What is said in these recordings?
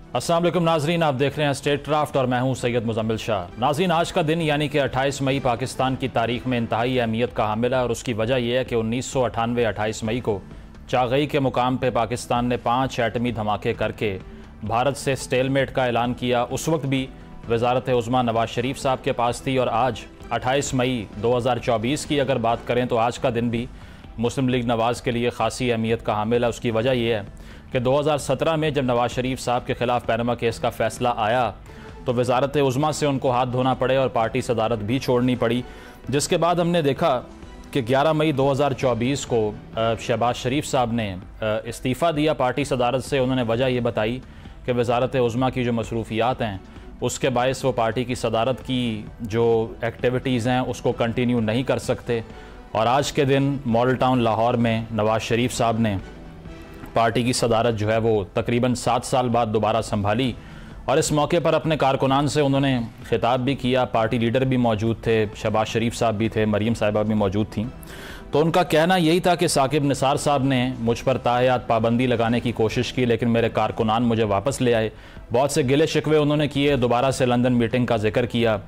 अस्सलाम वालेकुम नाजरीन, आप देख रहे हैं स्टेट क्राफ्ट और मैं हूं सैयद मुजम्मिल शाह। नाजरीन, आज का दिन यानी कि 28 मई पाकिस्तान की तारीख में इंतहाई अहमियत का हामिल है और उसकी वजह यह है कि 1998 28 मई को चागई के मुकाम पर पाकिस्तान ने 5 एटमी धमाके करके भारत से स्टेलमेट का ऐलान किया। उस वक्त भी वजारत उज़्मा नवाज शरीफ साहब के पास थी और आज 28 मई 2024 की अगर बात करें तो आज का दिन भी मुस्लिम लीग नवाज़ के लिए ख़ासी अहमियत का हामिल है। उसकी वजह यह है कि 2017 में जब नवाज़ शरीफ साहब के ख़िलाफ़ पैनमा केस का फ़ैसला आया तो वजारत उज़्मा से उनको हाथ धोना पड़े और पार्टी सदारत भी छोड़नी पड़ी, जिसके बाद हमने देखा कि 11 मई 2024 को शहबाज शरीफ साहब ने इस्तीफ़ा दिया पार्टी सदारत से। उन्होंने वजह ये बताई कि वजारत उज़्मा की जो मसरूफ़ियात हैं उसके बायस वो पार्टी की सदारत की जो एक्टिविटीज़ हैं उसको कंटिन्यू नहीं कर सकते। और आज के दिन मॉडल टाउन लाहौर में नवाज़ शरीफ साहब ने पार्टी की सदारत जो है वो तकरीबन 7 साल बाद दोबारा संभाली और इस मौके पर अपने कारकुनान से उन्होंने खिताब भी किया। पार्टी लीडर भी मौजूद थे, शहबाज शरीफ साहब भी थे, मरीम साहिबा भी मौजूद थीं। तो उनका कहना यही था कि साकिब निसार साहब ने मुझ पर ताहयात पाबंदी लगाने की कोशिश की लेकिन मेरे कारकुनान मुझे वापस ले आए। बहुत से गिले शिकवे उन्होंने किए, दोबारा से लंदन मीटिंग का जिक्र किया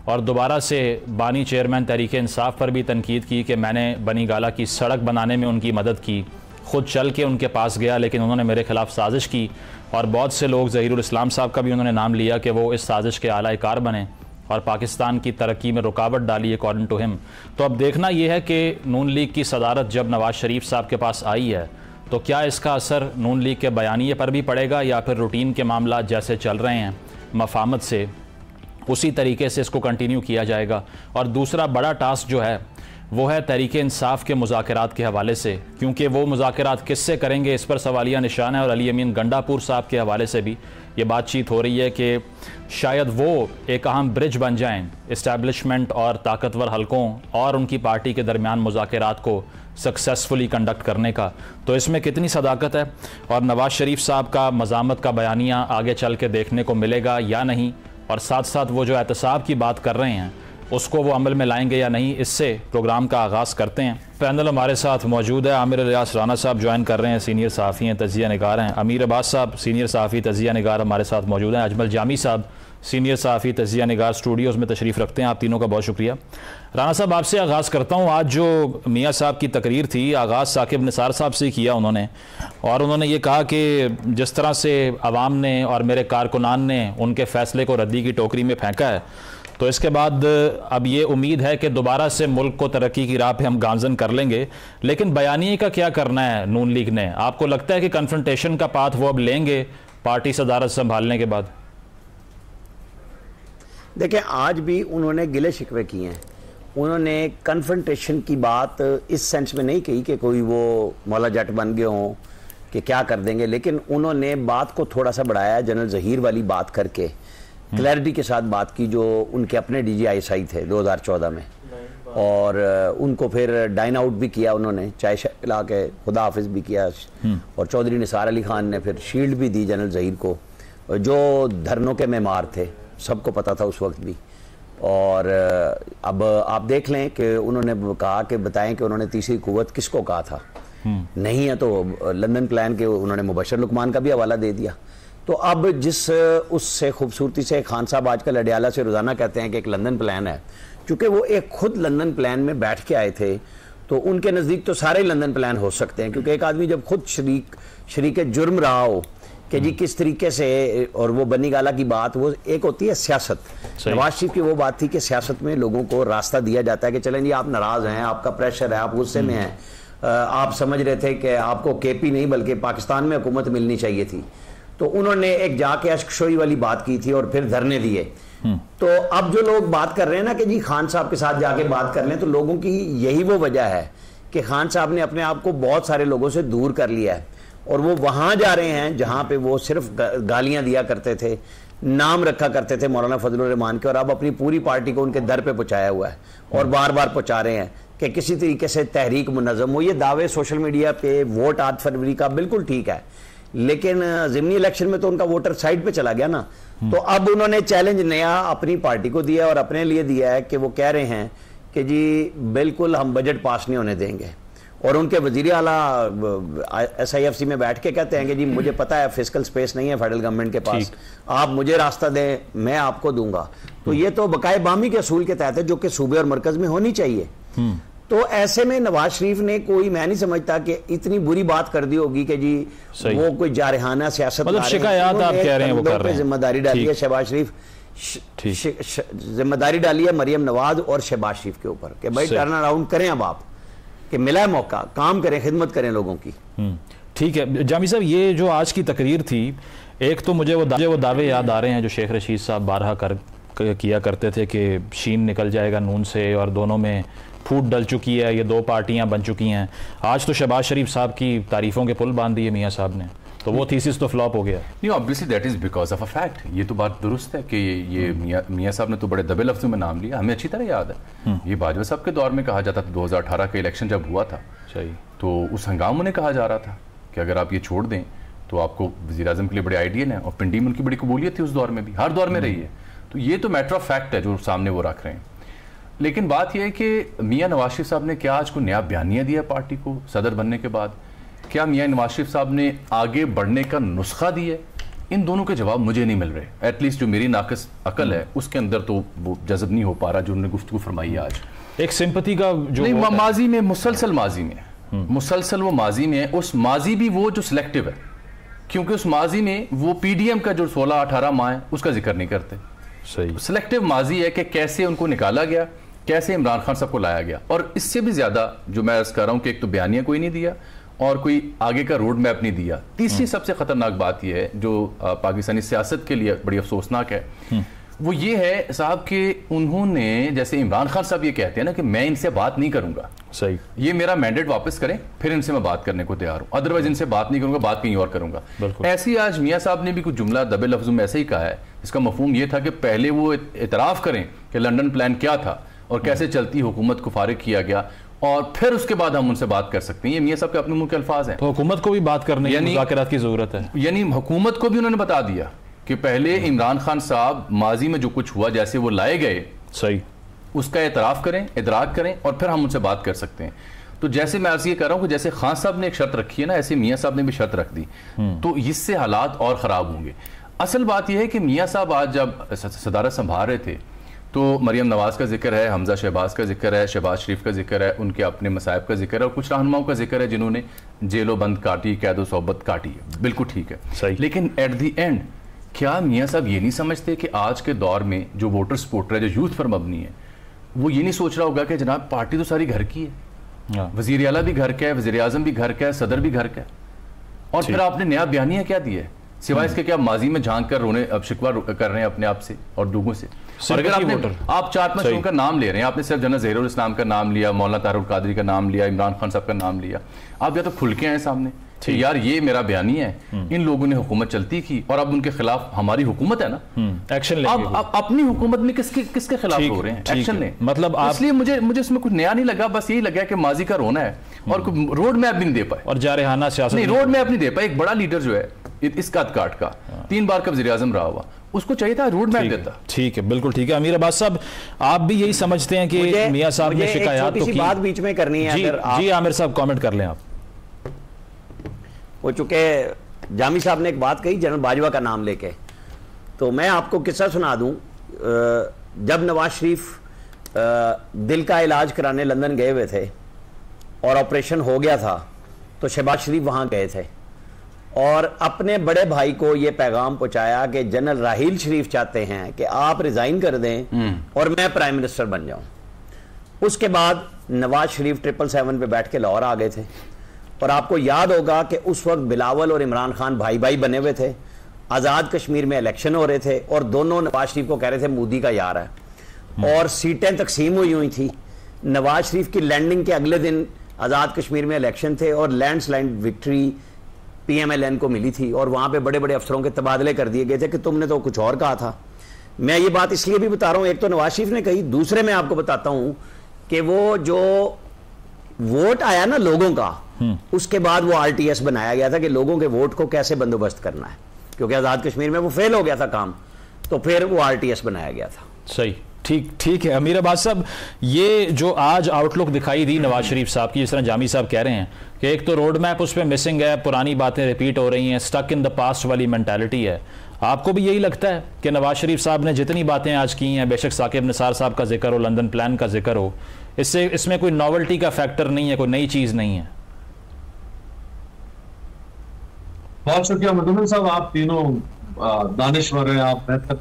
और दोबारा से बानी चेयरमैन तहरीक इंसाफ पर भी तनकीद की कि मैंने बनी गाला की सड़क बनाने में उनकी मदद की, खुद चल के उनके पास गया लेकिन उन्होंने मेरे खिलाफ साजिश की। और बहुत से लोग, ज़हीरुल इस्लाम साहब का भी उन्होंने नाम लिया कि वो इस साजिश के आला कार बने और पाकिस्तान की तरक्की में रुकावट डाली अकॉर्डिंग टू हिम। तो अब देखना यह है कि नून लीग की सदारत जब नवाज़ शरीफ साहब के पास आई है तो क्या इसका असर नून लीग के बयानिए पर भी पड़ेगा या फिर रूटीन के मामला जैसे चल रहे हैं मफामत से उसी तरीके से इसको कंटिन्यू किया जाएगा। और दूसरा बड़ा टास्क जो है वो है तहरीक इंसाफ के मुज़ाकरात के हवाले से, क्योंकि वो मुज़ाकरात किससे करेंगे इस पर सवालिया निशान है। और अली अमीन गंडापुर साहब के हवाले से भी ये बातचीत हो रही है कि शायद वो एक अहम ब्रिज बन जाएं इस्टेब्लिशमेंट और ताकतवर हलकों और उनकी पार्टी के दरमियान मुज़ाकरात को सक्सेसफुली कंडक्ट करने का। तो इसमें कितनी सदाकत है और नवाज़ शरीफ साहब का मज़ामत का बयानिया आगे चल के देखने को मिलेगा या नहीं, और साथ साथ वो जो एहतसाब की बात कर रहे हैं उसको वो अमल में लाएंगे या नहीं, इससे प्रोग्राम का आगाज़ करते हैं। पैनल हमारे साथ मौजूद है। आमिर रियाज राना साहब ज्वाइन कर रहे हैं, सीनियर सहाफ़ी हैं, तजिया निगार हैं। अमीर अब्बास साहब सीनियर सहाफ़ी तजिया निगार हमारे साथ मौजूद हैं। अजमल जामी साहब सीनियर सहाफ़ी तजिया निगार स्टूडियोज़ में तशरीफ़ रखते हैं। आप तीनों का बहुत शुक्रिया। राना साहब, आपसे आगाज़ करता हूँ। आज जो मियाँ साहब की तकरीर थी, आगाज़ साकिब निसार साहब से किया उन्होंने, और उन्होंने ये कहा कि जिस तरह से आवाम ने और मेरे कारकुनान ने उनके फ़ैसले को रद्दी की टोकरी में फेंका है तो इसके बाद अब ये उम्मीद है कि दोबारा से मुल्क को तरक्की की राह पे हम गामजन कर लेंगे। लेकिन बयानिए का क्या करना है नून लीग ने? आपको लगता है कि कन्फ्रंटेशन का पाथ वो अब लेंगे पार्टी सदारत संभालने के बाद? देखिए, आज भी उन्होंने गिले शिकवे किए हैं। उन्होंने कन्फ्रंटेशन की बात इस सेंस में नहीं कही कि कोई वो मौला जट बन गए हों कि क्या कर देंगे, लेकिन उन्होंने बात को थोड़ा सा बढ़ाया, जनरल ज़हीर वाली बात करके क्लैरिटी के साथ बात की जो उनके अपने DGI थे 2014 में, और उनको फिर डाइन आउट भी किया उन्होंने, चाय पिला के खुदा हाफिज भी किया। और चौधरी निसार अली खान ने फिर शील्ड भी दी जनरल ज़हीर को, जो धरनों के मेमार थे, सबको पता था उस वक्त भी। और अब आप देख लें कि उन्होंने कहा कि बताएं कि उन्होंने तीसरी कुव्वत किसको कहा था। नहीं है तो लंदन प्लान के उन्होंने मुबशर लुकमान का भी हवाला दे दिया। तो अब जिस उससे खूबसूरती से खान साहब आजकल अडियाला से रोज़ाना कहते हैं कि एक लंदन प्लान है, चूँकि वो एक खुद लंदन प्लान में बैठ के आए थे तो उनके नज़दीक तो सारे लंदन प्लान हो सकते हैं, क्योंकि एक आदमी जब खुद शरीक जुर्म रहा हो कि जी किस तरीके से, और वो बनी गाला की बात, वो एक होती है सियासत। नवाज शरीफ की वो बात थी कि सियासत में लोगों को रास्ता दिया जाता है कि चलें जी आप नाराज़ हैं, आपका प्रेशर है, आप गुस्से में हैं, आप समझ रहे थे कि आपको KP नहीं बल्कि पाकिस्तान में हुकूमत मिलनी चाहिए थी, तो उन्होंने एक जाके अश्कशोई वाली बात की थी और फिर धरने दिए। तो अब जो लोग बात कर रहे हैं ना कि जी खान साहब के साथ जाके बात कर लें, तो लोगों की यही वो वजह है कि खान साहब ने अपने आप को बहुत सारे लोगों से दूर कर लिया है और वो वहां जा रहे हैं जहां पे वो सिर्फ गालियां दिया करते थे, नाम रखा करते थे मौलाना फजलुर रहमान के, और अब अपनी पूरी पार्टी को उनके दर पे पहुंचाया हुआ है और बार बार पहुंचा रहे हैं कि किसी तरीके से तहरीक मुनज़्ज़म हो। ये दावे सोशल मीडिया पे वोट 8 फरवरी का बिल्कुल ठीक है, लेकिन ज़िमनी इलेक्शन में तो उनका वोटर साइड पे चला गया ना। तो अब उन्होंने चैलेंज नया अपनी पार्टी को दिया और अपने लिए दिया है कि वो कह रहे हैं कि जी बिल्कुल हम बजट पास नहीं होने देंगे। और उनके वजीर आला SIFC में बैठ के कहते हैं कि जी मुझे पता है फिजिकल स्पेस नहीं है फेडरल गवर्नमेंट के पास, आप मुझे रास्ता दें, मैं आपको दूंगा। तो ये तो बकाए बामी के असूल के तहत है जो कि सूबे और मरकज में होनी चाहिए। तो ऐसे में नवाज शरीफ ने कोई, मैं नहीं समझता कि इतनी बुरी बात कर दी होगी कि जी वो कोई जारहाना सियासत, मतलब शिकायत आप कह रहे हैं वो कर रहे हैं, जिम्मेदारी डाली है शहबाज शरीफ, जिम्मेदारी डाली है मरियम नवाज और शहबाज शरीफ के ऊपर कि भाई टर्न अराउंड करें, अब आप कि मिला है मौका, काम करें, खिदमत करें लोगों की। ठीक है जामी साहब, ये जो आज की तकरीर थी, एक तो मुझे वो दावे याद आ रहे हैं जो शेख रशीद साहब बारहा किया करते थे कि शीन निकल जाएगा नून से, और दोनों में फूट डल चुकी है, ये दो पार्टियां बन चुकी हैं। आज तो शहबाज शरीफ साहब की तारीफों के पुल बांध दिए मियाँ साहब ने, तो वो थीसिस तो फ्लॉप हो गया। नहीं, obviously that is because of a fact. ये तो बात दुरुस्त है कि ये मियाँ साहब ने तो बड़े दबे लफ्जों में नाम लिया, हमें अच्छी तरह याद है। ये बाजवा साहब के दौर में कहा जाता था, 2018 का इलेक्शन जब हुआ था, सही, तो उस हंगाम में कहा जा रहा था कि अगर आप ये छोड़ दें तो आपको वज़ीर आज़म के लिए बड़े आइडियल हैं, और पिंडी में उनकी बड़ी कबूलियत थी उस दौर में भी, हर दौर में रही है। तो ये तो मैटर ऑफ फैक्ट है जो सामने वो रख रहे हैं। लेकिन बात यह है कि मियाँ नवाज शरीफ साहब ने क्या आज को नया बयानिया दिया पार्टी को सदर बनने के बाद? क्या मियाँ नवाज शरीफ साहब ने आगे बढ़ने का नुस्खा दिया? इन दोनों के जवाब मुझे नहीं मिल रहे। एटलीस्ट जो मेरी नाकिस अकल है उसके अंदर तो वो जज़ब नहीं हो पा रहा जो उन्होंने गुफ्तगू फरमाई आज। एक सिंपैथी का जो नहीं, माजी में मुसलसल माजी में मुसलसल वो माजी में है, उस माजी भी वो जो सिलेक्टिव है, क्योंकि उस माजी में वो PDM का जो 16-18 माह है उसका जिक्र नहीं करते। सही, सिलेक्टिव माजी है कि कैसे उनको निकाला गया, कैसे इमरान खान साहब को लाया गया। और इससे भी ज्यादा जो मैं अर्ज कर रहा हूं कि एक तो बयानिया कोई नहीं दिया और कोई आगे का रोड मैप नहीं दिया। तीसरी सबसे खतरनाक बात यह है जो पाकिस्तानी सियासत के लिए बड़ी अफसोसनाक है, वो ये है साहब कि उन्होंने, जैसे इमरान खान साहब ये कहते हैं ना कि मैं इनसे बात नहीं करूंगा, सही, ये मेरा मैंडेट वापस करें फिर इनसे मैं बात करने को तैयार हूं, अदरवाइज इनसे बात नहीं करूंगा, बात कहीं और करूंगा। ऐसे ही आज मियाँ साहब ने भी कुछ जुमला दबे लफ्जों में ऐसे ही कहा है। इसका मफहूम ये था कि पहले वो इतराफ करें कि लंदन प्लान क्या था और कैसे चलती हुकूमत को फारिग किया गया, और फिर उसके बाद हम उनसे बात कर सकते हैं। ये मियाँ साहब के अपने मुंह के अल्फाज हैं। तो हुकूमत को भी बात करने की, मुज़ाकरात की जरूरत है। यानी हुकूमत को भी उन्होंने बता दिया कि पहले इमरान खान साहब माजी में जो कुछ हुआ, जैसे वो लाए गए, सही, उसका एतराफ करें, इदराक करें, और फिर हम उनसे बात कर सकते हैं। तो जैसे मैं अर्ज ये कर रहा हूं कि जैसे खान साहब ने एक शर्त रखी है ना, ऐसे मियाँ साहब ने भी शर्त रख दी, तो इससे हालात और खराब होंगे। असल बात यह है कि मियाँ साहब आज जब सदारत संभाल रहे थे तो मरियम नवाज का जिक्र है, हमजा शहबाज का जिक्र है, शहबाज शरीफ का जिक्र है, उनके अपने मसाइब का जिक्र है, और कुछ रहनुमाओं का जिक्र है जिन्होंने जेलो बंद काटी, कैदो सोबत काटी है। बिल्कुल ठीक है, लेकिन एट द एंड क्या मियाँ साहब ये नहीं समझते कि आज के दौर में जो वोटर सपोर्टर है, जो यूथ पर मबनी है, वो ये नहीं सोच रहा होगा कि जनाब पार्टी तो सारी घर की है, वजीर आला भी घर का है, वजीर आजम भी घर का है, सदर भी घर का है, और फिर आपने नया बयानिया क्या दिया है सिवाय इसके? क्या माजी में झांक कर रोने, अब शिकवा कर रहे हैं अपने आप से और लोगों से? और अगर आप 4-5 लोगों का नाम ले रहे हैं, आपने सिर्फ जनरल ज़हीरुल इस्लाम का नाम लिया, मौलाना तारुल कादरी का नाम लिया, इमरान खान साहब का नाम लिया, आप या तो खुल के आए सामने यार ये मेरा बयानी है, इन लोगों ने हुकूमत चलती की और अब उनके खिलाफ हमारी हुकूमत है ना, एक्शन लेंगे। अब अपनी हुकूमत में किसके खिलाफ हो रहे हैं? एक्शन लें। मतलब इसलिए मुझे इसमें कुछ नया नहीं लगा, बस यही लगा कि माजी का रोना है और रोड मैप भी नहीं दे पाए, और जारहाना सियासत नहीं, रोड मैप नहीं दे पाए। एक बड़ा लीडर जो है इस काट का 3 बार का वज़ीर आज़म रहा हुआ, उसको चाहिए था रोड मैप देता। ठीक है, बिल्कुल ठीक है। अमीर अब्बास साहब, आप भी यही समझते हैं कि मियां साहब ने शिकायत तो की? बात बीच में करनी है। जी आमिर साहब कमेंट कर लें आप। वो चूंकि जामी साहब ने एक बात कही जनरल बाजवा का नाम लेके, तो मैं आपको किस्सा सुना दूं। जब नवाज शरीफ दिल का इलाज कराने लंदन गए हुए थे और ऑपरेशन हो गया था, तो शहबाज शरीफ वहां गए थे और अपने बड़े भाई को यह पैगाम पहुंचाया कि जनरल राहील शरीफ चाहते हैं कि आप रिजाइन कर दें और मैं प्राइम मिनिस्टर बन जाऊं। उसके बाद नवाज शरीफ 777 पे बैठ के लाहौर आ गए थे, और आपको याद होगा कि उस वक्त बिलावल और इमरान खान भाई भाई बने हुए थे, आज़ाद कश्मीर में इलेक्शन हो रहे थे और दोनों नवाज शरीफ को कह रहे थे मोदी का यार है, और सीटें तकसीम हुई थी। नवाज शरीफ की लैंडिंग के अगले दिन आज़ाद कश्मीर में इलेक्शन थे और लैंडस्लाइड विक्ट्री PMLN को मिली थी, और वहां पे बड़े बड़े अफसरों के तबादले कर दिए गए थे कि तुमने तो कुछ और कहा था। मैं ये बात इसलिए भी बता रहा हूं, एक तो नवाज शरीफ ने कही, दूसरे मैं आपको बताता हूं कि वो जो वोट आया ना लोगों का, उसके बाद वो RTS बनाया गया था कि लोगों के वोट को कैसे बंदोबस्त करना है, क्योंकि आज़ाद कश्मीर में वो फेल हो गया था काम, तो फिर वो RTS बनाया गया था। सही, ठीक है अमीर अब्बास साहब, ये जो आज आउटलुक दिखाई दी नवाज शरीफ साहब की, जिस तरह जामी साहब कह रहे हैं कि एक तो रोड मैप उस पर मिसिंग है, पुरानी बातें रिपीट हो रही हैं, स्टक इन द पास्ट वाली मेंटालिटी है, आपको भी यही लगता है कि नवाज शरीफ साहब ने जितनी बातें आज की हैं, बेशक साकिब निसार साहब का जिक्र हो, लंदन प्लान का जिक्र हो, इसमें कोई नॉवेल्टी का फैक्टर नहीं है, कोई नई चीज़ नहीं है? बहुत शुक्रिया मुजम्मिल साहब, आप तीनों दानिश्वर हैं, आप बेहतर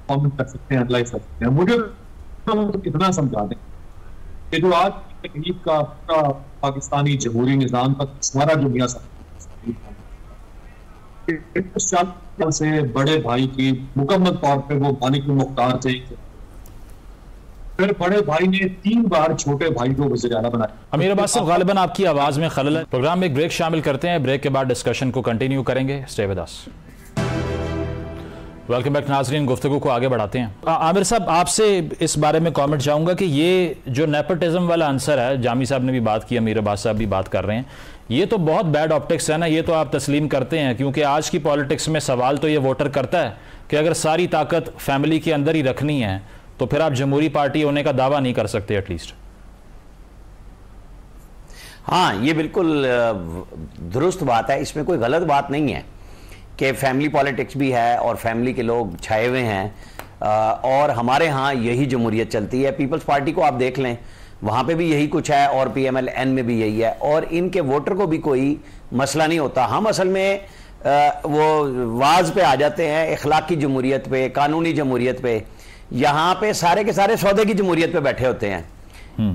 कमेंट कर सकते हैं, एनालाइज कर सकते हैं। मुझे तो इतना समझा दें कि जो आज तकलीफ का पूरा पाकिस्तानी जमहूरी निजाम का हमारा जो मियां से बड़े भाई की मुकम्मल तौर पे वो मानिक मुख्तार थे, फिर बड़े भाई ने 3 बार छोटे भाई को वज़ीर आला बनाया। अमीर अब्बास साहब, गालिबन आपकी आवाज में खलल है। प्रोग्राम में एक ब्रेक शामिल करते हैं, ब्रेक के बाद डिस्कशन को कंटिन्यू करेंगे। Stay with us. Welcome back नाज़रीन, गुफ्तगू को आगे बढ़ाते हैं। आमिर साहब, आपसे इस बारे में कमेंट चाहूंगा कि ये जो नेपोटिज्म वाला आंसर है, जामी साहब ने भी बात की, अमीर अब्बास साहब भी बात कर रहे हैं, ये तो बहुत बैड ऑप्टिक्स है ना, ये तो आप तस्लीम करते हैं? क्योंकि आज की पॉलिटिक्स में सवाल तो ये वोटर करता है कि अगर सारी ताकत फैमिली के अंदर ही रखनी है तो फिर आप जमहूरी पार्टी होने का दावा नहीं कर सकते एटलीस्ट। हाँ, ये बिल्कुल दुरुस्त बात है, इसमें कोई गलत बात नहीं है कि फैमिली पॉलिटिक्स भी है और फैमिली के लोग छाए हुए हैं, और हमारे यहाँ यही जमहूरियत चलती है। पीपल्स पार्टी को आप देख लें, वहाँ पे भी यही कुछ है और PMLN में भी यही है, और इनके वोटर को भी कोई मसला नहीं होता। हम असल में वो वाज पे आ जाते हैं, इखलाकी जमहूरियत पे, कानूनी जमहूरियत पे। यहाँ पे सारे के सारे सौदे की जमहूरियत पे बैठे होते हैं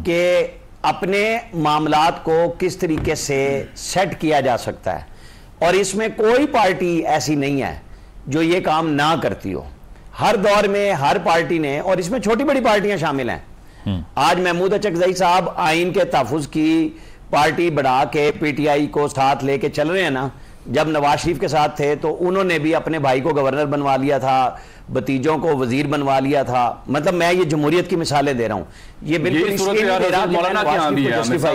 कि अपने मामलात को किस तरीके से सेट किया जा सकता है, और इसमें कोई पार्टी ऐसी नहीं है जो ये काम ना करती हो। हर दौर में हर पार्टी ने, और इसमें छोटी बड़ी पार्टियां शामिल हैं। आज महमूद अचकजई साहब आइन के तहफ़्फ़ुज़ की पार्टी बढ़ा के PTI को साथ लेके चल रहे हैं ना। जब नवाज शरीफ के साथ थे तो उन्होंने भी अपने भाई को गवर्नर बनवा लिया था, भतीजों को वजीर बनवा लिया था। मतलब मैं ये जमहूरियत की मिसालें दे रहा हूँ, ये बिल्कुल जस्टिफाई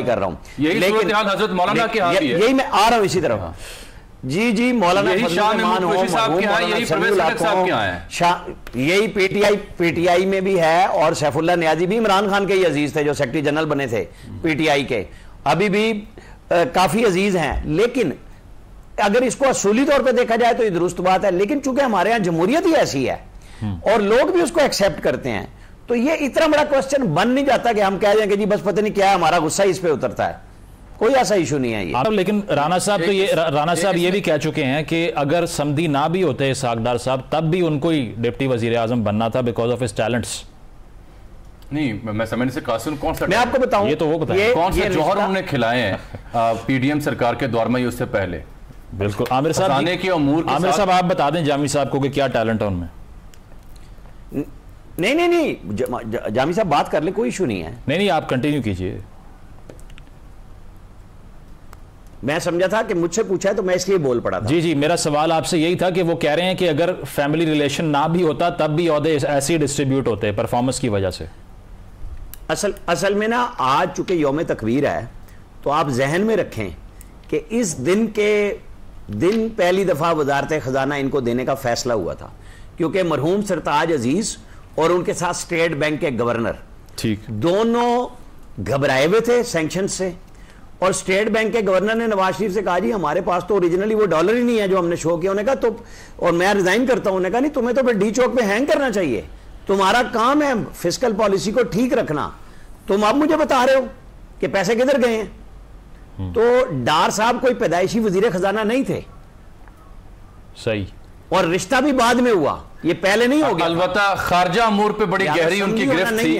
कर रहा हूँ, यही मैं आ रहा हूँ इसी तरफ। जी मौलाना यही PTI में भी है, और सैफुल्लाह नियाजी भी इमरान खान के ही अजीज थे जो सेक्रेटरी जनरल बने थे PTI के, अभी भी काफी अजीज हैं। लेकिन अगर इसको असूली तौर पे देखा जाए तो ये दुरुस्त बात है, लेकिन चूंकि हमारे यहाँ जमहूरियत ही ऐसी है और लोग भी उसको एक्सेप्ट करते हैं, तो ये इतना बड़ा क्वेश्चन बन नहीं जाता कि हम कह दें कि जी बस पता नहीं क्या है, हमारा गुस्सा इस पे उतरता है। कोई ऐसा इशू नहीं है ये। लेकिन राणा साहब ये भी कह चुके हैं कि अगर समधी ना भी होते इसहाकडार साहब, तब भी उनको ही डिप्टी वजीर आजम बनना था बिकॉज ऑफ हिज टैलेंट्स। नहीं, मैं समझने से कासिम कौन सा, मैं आपको बताऊं, ये तो वो बताएं कौन से जौहर उन्होंने खिलाए हैं PDM सरकार के दौर में, उससे पहले। बिल्कुल आमिर साहब, आमिर साहब आप बता दें जामी साहब को कि क्या टैलेंट है उनमें। नहीं, जामी साहब बात कर ले, कोई इशू नहीं है। नहीं, आप कंटिन्यू कीजिए। मैं समझा था कि मुझसे पूछा है तो मैं इसलिए बोल पड़ा था। जी, मेरा सवाल आपसे यही था कि वो कह रहे हैं कि अगर फैमिली रिलेशन ना भी होता तब भी ओहदे ऐसे डिस्ट्रीब्यूट होते परफॉर्मेंस की वजह से। असल में ना, आज चूंकि यौम तकवीर है तो आप जहन में रखें कि इस दिन पहली दफा वजारत खजाना इनको देने का फैसला हुआ था, क्योंकि मरहूम सरताज अजीज और उनके साथ स्टेट बैंक के गवर्नर दोनों घबराए हुए थे सैंक्शन से, और स्टेट बैंक के गवर्नर ने नवाज शरीफ से कहा जी हमारे पास तो ओरिजिनली वो डॉलर ही नहीं है जो हमने शो किया। उन्होंने कहा तो, और मैं रिजाइन करता हूं। उन्होंने कहा नहीं, तुम्हें तो फिर डी चौक पे हैंग करना चाहिए, तुम्हारा काम है फिस्कल पॉलिसी को ठीक रखना, तुम अब मुझे बता रहे हो कि पैसे किधर गए हैं। तो डार साहब कोई पैदाइशी वजीर खजाना नहीं थे, सही, और रिश्ता भी बाद में हुआ, ये पहले नहीं हो गया। अलबत्ता खारजा अमूर पे बड़ी गहरी उनकी गिरफ्त थी,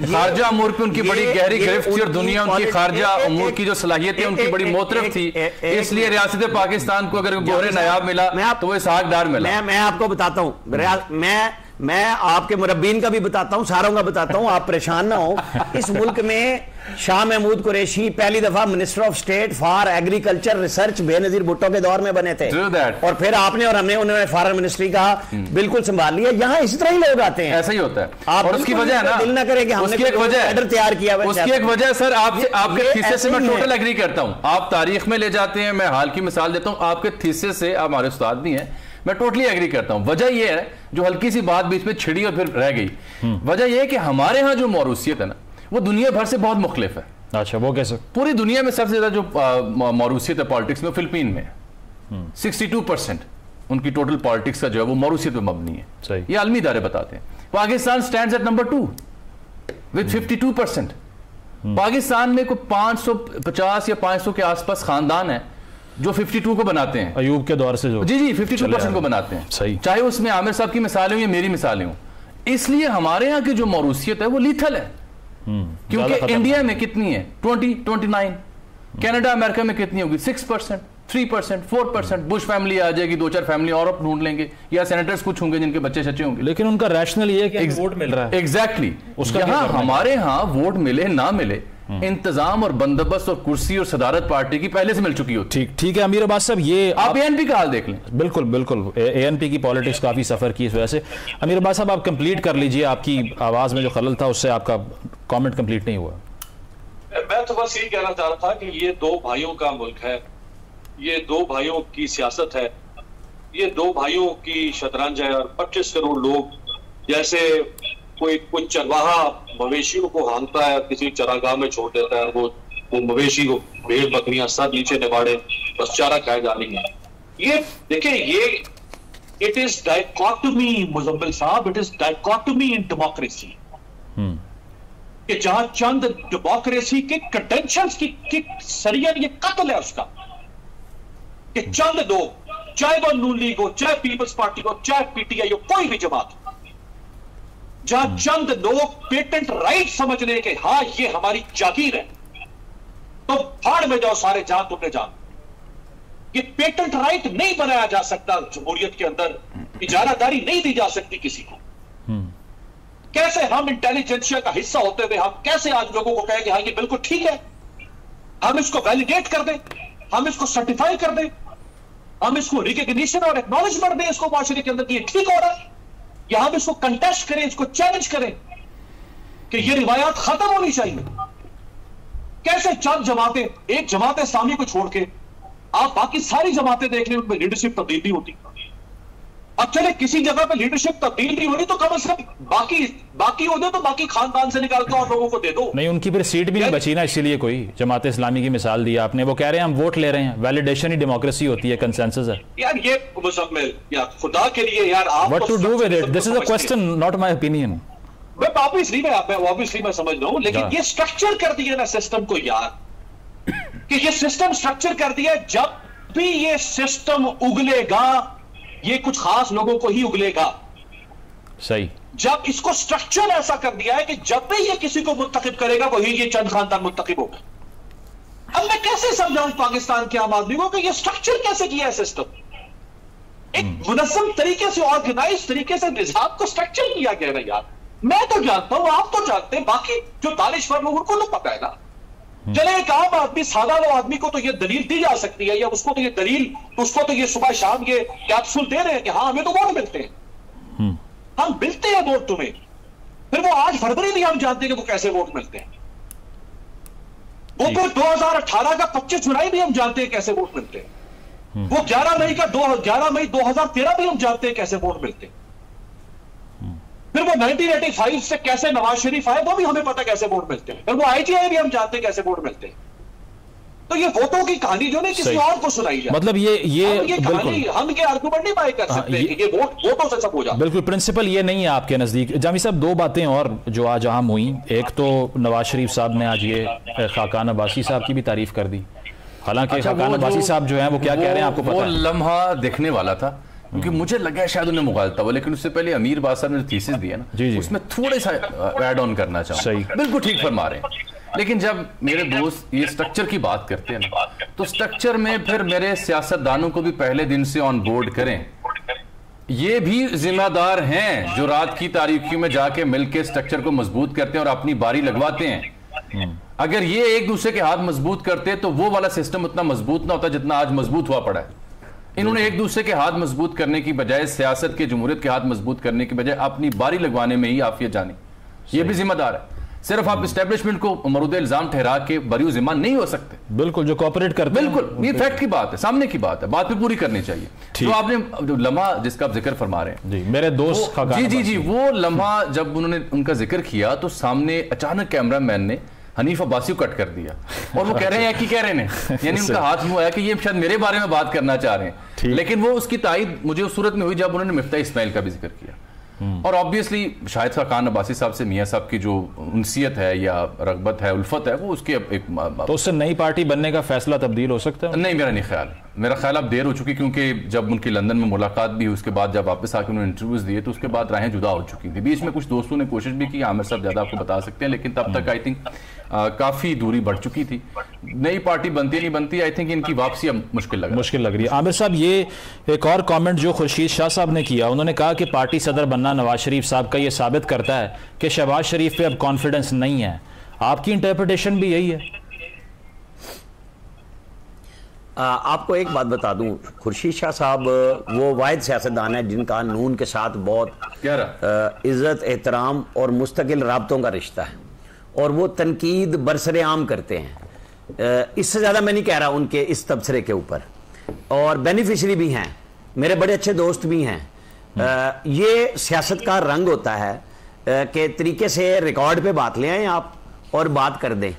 खारजा अमूर पे उनकी बड़ी गहरी गिरफ्त थी, और दुनिया उनकी खारजा अमूर की जो सलाहियतें उनकी बड़ी मोतरफ थी, इसलिए रियासत पाकिस्तान को अगर गोरे नायाब मिला तो वो इसहाक डार मिला। मैं आपको बताता हूं, मैं आपके मुरब्बीन का भी बताता हूं, सारों का बताता हूं, आप परेशान ना हो। इस मुल्क में शाह महमूद कुरैशी पहली दफा minister of state for agriculture research Benazir Bhutto के दौर में बने थे, और फिर आपने और हमने उन्होंने फॉरेन मिनिस्ट्री का बिल्कुल संभाल लिया। यहाँ इसी तरह ही लोग आते हैं, ऐसा ही होता है। आप और उसकी वजह ना, दिल ना करे कि हमने एक वजह तैयार किया, उसकी एक वजह सर आपके थीसिस से मैं टोटल एग्री करता हूं। आप तारीख में ले जाते हैं, मैं हाल की मिसाल देता हूं, आपके थीसिस से, आप हमारे उस्ताद भी हैं, मैं टोटली एग्री करता हूं। वजह यह है, जो हल्की सी बात बीच में छिड़ी और फिर रह गई, वजह यह है कि हमारे यहाँ जो मौरूसियत है ना, वो दुनिया भर से बहुत मुख्तलिफ है। अच्छा, वो कैसे? पूरी दुनिया में सबसे ज्यादा जो मौरूसियत है पॉलिटिक्स में, फिलिपीन में 62% उनकी टोटल पॉलिटिक्स का जो है वो मौरूसियत पे मबनी है। सही। ये आलमी इदारे बताते हैं। Pakistan stands eight number 2 with 52%। Pakistan में कोई 550 या 500 के आसपास खानदान है जो 52 को बनाते हैं। अयूब के दौर से जो जी 52% को बनाते हैं। सही। चाहे उसमें आमिर साहब की मिसालें हो या मेरी मिसालें हो। इसलिए हमारे यहाँ की जो मौरूसियत है वो लीथल है। क्योंकि इंडिया में कितनी है? 29। कनाडा अमेरिका में कितनी होगी? 6%, 3%, 4%। बुश फैमिली आ जाएगी, 2-4 फैमिली और ढूंढ लेंगे, या सेनेटर्स कुछ होंगे जिनके बच्चे सच्चे होंगे। लेकिन उनका रैशनल ये है कि वोट मिल रहा है। एग्जैक्टली। यहाँ हमारे यहाँ वोट मिले ना मिले, इंतजाम और बंदोबस्त और कुर्सी और सदारत पार्टी की पहले से मिल चुकी होती। ठीक है अमीर अब्बास साहब, ये आप एएनपी का हाल देख लें। बिल्कुल बिल्कुल, एएनपी की पॉलिटिक्स काफी सफर की इस वजह से। अमीर अब्बास साहब, आप कंप्लीट कर लीजिए, आपकी आवाज में जो खलल था उससे आपका कमेंट कंप्लीट नहीं हुआ। मैं तो बस यही कहना चाह रहा था कि ये दो भाइयों का मुल्क है, ये दो भाइयों की सियासत है, ये दो भाइयों की शतरंज है। और 25 करोड़ लोग, जैसे कोई चरवाहा मवेशियों को हांगता है, किसी चरागाह में छोड़ देता है, वो मवेशी को, भेड़ बकरियां सब नीचे निबाड़े, बस चारा खाए जानी है। ये देखिए, ये इट इज डायकॉटमी मुजम्मिल साहब, it is dichotomy in democracy, कि जहां चंद डेमोक्रेसी के क्रेडेंशियल्स की सरियन ये कत्ल है उसका, कि चंद लोग, चाहे वो नून लीग हो, चाहे पीपल्स पार्टी हो, चाहे पीटीआई हो, कोई भी जमात, जहां चंद लोग पेटेंट राइट समझ रहे कि हाँ ये हमारी जागीर है, तो फाड़ में जाओ सारे, जान तुमने जान। ये पेटेंट राइट नहीं बनाया जा सकता जमहूरियत के अंदर, इजारादारी नहीं दी जा सकती किसी को। कैसे हम इंटेलिजेंसिया का हिस्सा होते हुए हम कैसे आज लोगों को कहें कि हाँ ये बिल्कुल ठीक है, हम इसको वैलिडेट कर दें, हम इसको सर्टिफाई कर दें, हम इसको रिकग्निशन और एक्नॉलेजमेंट दें इसको माशरे के अंदर कि ये ठीक हो रहा है, या हम इसको कंटेस्ट करें, इसको चैलेंज करें कि ये रिवायात खत्म होनी चाहिए। कैसे चंद जमातें, एक जमात इस्लामी को छोड़ के आप बाकी सारी जमातें देख लें, उनमें लीडरशिप तब्दील नहीं होती। अब चले किसी जगह पे लीडरशिप तब्दील नहीं हो रही, तो कम से कम बाकी हो जाए, तो बाकी खानदान से निकाल के और लोगों को दे दो। नहीं, उनकी फिर सीट भी नहीं बची ना, इसीलिए कोई जमात इस्लामी की मिसाल दी आपने, वो कह रहे हैं हम वोट ले रहे हैं, वैलिडेशन ही डेमोक्रेसी होती है, कंसेंसस है। यार ये मुजम्मिल, यार खुदा के लिए यार, आप what to do with it, this is a question, not my opinion. मैं ऑब्वियसली मैं समझ रहा हूं, लेकिन ये स्ट्रक्चर कर दिया ना सिस्टम को यार, कि ये सिस्टम स्ट्रक्चर कर दिया, जब भी ये सिस्टम उगलेगा ये कुछ खास लोगों को ही उगलेगा। सही। जब इसको स्ट्रक्चर ऐसा कर दिया है कि जब भी ये किसी को मुंतखब करेगा वही ये चंद खानदान मुंतखब होगा। अब मैं कैसे समझाऊं पाकिस्तान के आम आदमी को कि ये स्ट्रक्चर कैसे किया है सिस्टम, एक मुनज़्ज़म तरीके से, ऑर्गेनाइज तरीके से निज़ाम को स्ट्रक्चर किया गया है यार। मैं तो जानता हूं, आप तो जानते हैं, बाकी जो दानिशवर लोग उनको तो पता है ना। चले एक आम आदमी, सादा लो आदमी को तो ये दलील दी जा सकती है, या उसको तो ये दलील, उसको तो ये सुबह शाम ये कैप्सूल दे रहे हैं कि हाँ हमें तो वोट मिलते हैं, हम मिलते हैं वोट तुम्हें। फिर वो 8 फरवरी भी हम जानते हैं कि वो कैसे वोट मिलते हैं, वो फिर 2018 का 25 जुलाई भी हम जानते हैं कैसे वोट मिलते हैं, वो 11 मई 2013 भी हम जानते हैं कैसे वोट मिलते हैं, फिर वो 1985 से कैसे नवाज शरीफ आए वो भी हमें पता कैसे वोट मिलते हैं, फिर वो आईटीआई भी हम जानते हैं कैसे वोट मिलते हैं। तो ये वोटों की कहानी जो नहीं किसी और को सुनाई जाए, मतलब ये कहानी हम ये आर्गुमेंट नहीं पाए कर सकते कि ये वोटों से सब हो जाए। बिल्कुल प्रिंसिपल ये नहीं है आपके नजदीक। जामी साहब, 2 बातें और जो आज अहम हुई, एक तो नवाज शरीफ साहब ने आज ये खाकान अब्बासी साहब की भी तारीफ कर दी, हालांकि खाकान अब्बासी साहब जो है वो क्या कह रहे हैं आपको पता है? वो लम्हा देखने वाला था, क्योंकि मुझे लगा शायद उन्हें मुगालता हुआ, लेकिन उससे पहले अमीर बात साहब ने थीसिस दिया ना, उसमें थोड़े सा ऐड ऑन करना चाहूँ। बिल्कुल ठीक फरमा रहे हैं, लेकिन जब मेरे दोस्त ये स्ट्रक्चर की बात करते हैं ना, तो स्ट्रक्चर में फिर मेरे सियासतदानों को भी पहले दिन से ऑन बोर्ड करें। ये भी जिम्मेदार हैं जो रात की तारीकी में जाके मिलकर स्ट्रक्चर को मजबूत करते हैं और अपनी बारी लगवाते हैं। अगर ये एक दूसरे के हाथ मजबूत करते तो वो वाला सिस्टम उतना मजबूत ना होता जितना आज मजबूत हुआ पड़ा है। इन्होंने एक दूसरे के हाथ मजबूत करने की बजाय, सियासत के जमहूरियत के हाथ मजबूत करने की बजाय अपनी बारी लगवाने में ही आफियत जानी, ये भी जिम्मेदार है। सिर्फ आप इस्टेब्लिशमेंट को मरूद इल्जाम ठहरा के बरी जिम्मा नहीं हो सकते। बिल्कुल, जो कोऑपरेट करते हैं, बिल्कुल, ये फैक्ट की बात है, सामने की बात है, बात पे पूरी करनी चाहिए। तो आपने जो लम्हा जिसका आप जिक्र फरमा रहे हैं, जी मेरे दोस्त का जी वो लम्हा जब उन्होंने उनका जिक्र किया तो सामने अचानक कैमरामैन ने हनीफ अब्बासी को कट कर दिया और वो कह रहे हैं कि कह रहे हैं, यानी उनका हाथ यूं आया कि ये शायद मेरे बारे में बात करना चाह रहे हैं, लेकिन वो उसकी तायद मुझे उस सूरत में हुई जब उन्होंने मिफ्ता इस्माइल का भी जिक्र किया। और ऑब्वियसली शाहिद खान अब्बासी साहब से मियां साहब की जो उनसियत है या रगबत है, उल्फत है, वो उसके एक तो उससे नई पार्टी बनने का फैसला तब्दील हो सकता है? नहीं, मेरा नहीं ख्याल। मेरा ख्याल अब देर हो चुकी, क्योंकि जब उनकी लंदन में मुलाकात भी हुई, उसके बाद जब वापस आके उन्होंने इंटरव्यूज दिए तो उसके बाद राहें जुदा हो चुकी थी। बीच में कुछ दोस्तों ने कोशिश भी की, आमिर साहब ज्यादा आपको बता सकते हैं, लेकिन तब तक आई थिंक काफी दूरी बढ़ चुकी थी। नई पार्टी बनती नहीं बनती, आई थिंक इनकी वापसी अब मुश्किल लग रही है। आमिर साहब, ये एक और कमेंट जो खुर्शीद शाह साहब ने किया, उन्होंने कहा कि पार्टी सदर बनना नवाज शरीफ साहब का ये साबित करता है कि शहबाज शरीफ पे अब कॉन्फिडेंस नहीं है। आपकी इंटरप्रिटेशन भी यही है? आपको एक बात बता दूं, खुर्शीद शाह साहब वो वाहिद सियासतदान है जिनका नून के साथ बहुत इज्जत, एहतराम और मुस्तकिल राब्तों का रिश्ता है, और वो तनकीद बरसरे आम करते हैं। इससे ज़्यादा मैं नहीं कह रहा उनके इस तबसरे के ऊपर, और बेनिफिशरी भी हैं, मेरे बड़े अच्छे दोस्त भी हैं। ये सियासत का रंग होता है कि तरीके से रिकॉर्ड पे बात ले आएं आप और बात कर दें।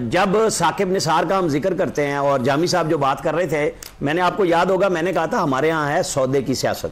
जब साकिब निसार का हम जिक्र करते हैं और जामी साहब जो बात कर रहे थे, मैंने आपको याद होगा मैंने कहा था हमारे यहाँ है सौदे की सियासत।